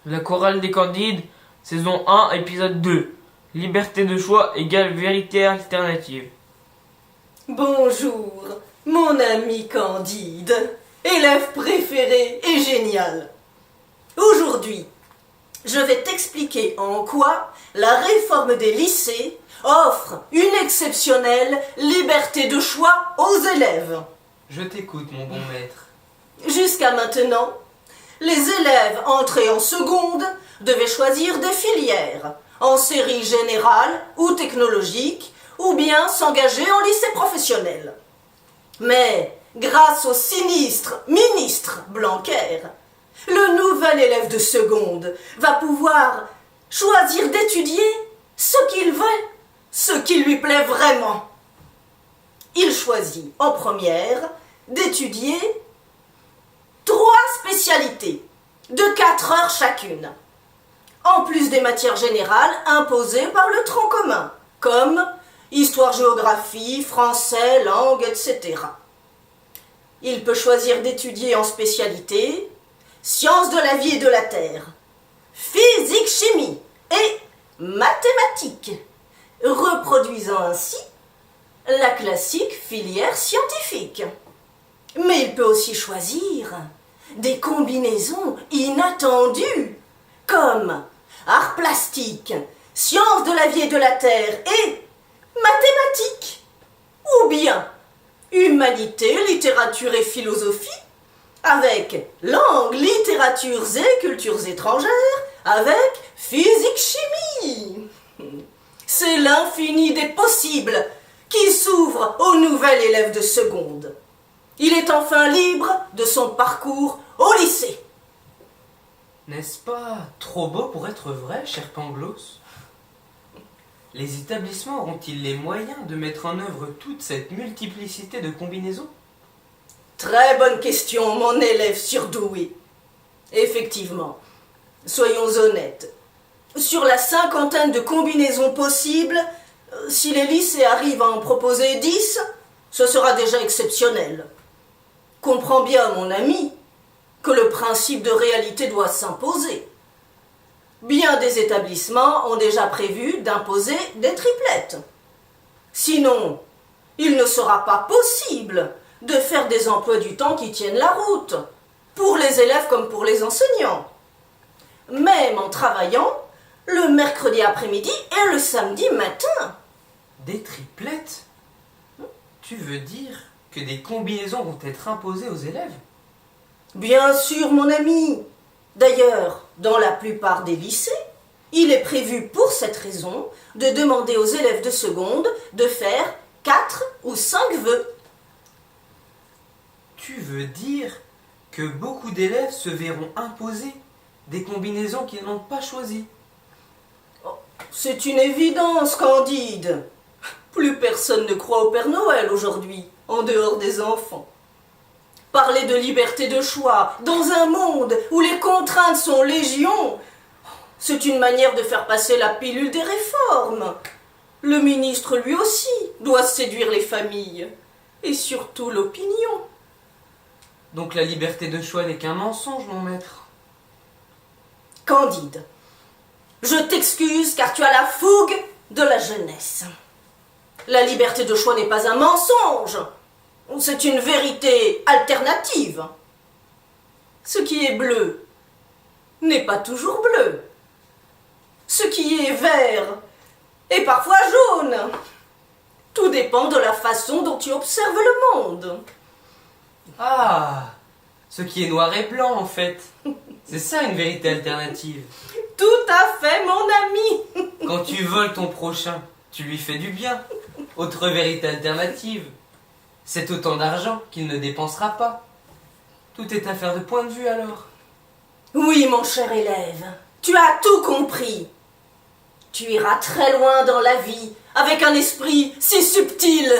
La chorale des Candides, saison 1, épisode 2. Liberté de choix égale vérité alternative. Bonjour, mon ami Candide, élève préféré et génial. Aujourd'hui, je vais t'expliquer en quoi la réforme des lycées offre une exceptionnelle liberté de choix aux élèves. Je t'écoute, mon bon maître. Jusqu'à maintenant, les élèves entrés en seconde devaient choisir des filières, en série générale ou technologique, ou bien s'engager en lycée professionnel. Mais, grâce au sinistre ministre Blanquer, le nouvel élève de seconde va pouvoir choisir d'étudier ce qu'il veut, ce qui lui plaît vraiment. Il choisit en première d'étudier 3 spécialités, de 4 heures chacune, en plus des matières générales imposées par le tronc commun, comme histoire-géographie, français, langue, etc. Il peut choisir d'étudier en spécialité sciences de la vie et de la terre, physique-chimie et mathématiques, reproduisant ainsi la classique filière scientifique. Mais il peut aussi choisir des combinaisons inattendues, comme arts plastiques, sciences de la vie et de la terre et mathématiques, ou bien humanité, littérature et philosophie, avec langue, littératures et cultures étrangères, avec physique-chimie. C'est l'infini des possibles qui s'ouvre au nouvel élève de seconde. Il est enfin libre de son parcours au lycée. N'est-ce pas trop beau pour être vrai, cher Pangloss? Les établissements auront-ils les moyens de mettre en œuvre toute cette multiplicité de combinaisons? Très bonne question, mon élève surdoué. Effectivement, soyons honnêtes. Sur la 50aine de combinaisons possibles, si les lycées arrivent à en proposer 10, ce sera déjà exceptionnel. Comprends bien, mon ami, que le principe de réalité doit s'imposer. Bien des établissements ont déjà prévu d'imposer des triplettes. Sinon, il ne sera pas possible de faire des emplois du temps qui tiennent la route, pour les élèves comme pour les enseignants. Même en travaillant le mercredi après-midi et le samedi matin. Des triplettes? Tu veux dire que des combinaisons vont être imposées aux élèves? Bien sûr, mon ami. D'ailleurs, dans la plupart des lycées, il est prévu pour cette raison de demander aux élèves de seconde de faire 4 ou 5 vœux. Tu veux dire que beaucoup d'élèves se verront imposer des combinaisons qu'ils n'ont pas choisies? C'est une évidence, Candide. Plus personne ne croit au Père Noël aujourd'hui, en dehors des enfants. Parler de liberté de choix dans un monde où les contraintes sont légion, c'est une manière de faire passer la pilule des réformes. Le ministre, lui aussi, doit séduire les familles, et surtout l'opinion. Donc la liberté de choix n'est qu'un mensonge, mon maître. Candide, je t'excuse car tu as la fougue de la jeunesse. La liberté de choix n'est pas un mensonge. C'est une vérité alternative. Ce qui est bleu n'est pas toujours bleu. Ce qui est vert est parfois jaune. Tout dépend de la façon dont tu observes le monde. Ah, ce qui est noir et blanc, en fait. C'est ça une vérité alternative. Tout à fait, mon ami. Quand tu voles ton prochain, tu lui fais du bien. Autre vérité alternative. C'est autant d'argent qu'il ne dépensera pas. Tout est affaire de point de vue alors. Oui, mon cher élève, tu as tout compris. Tu iras très loin dans la vie avec un esprit si subtil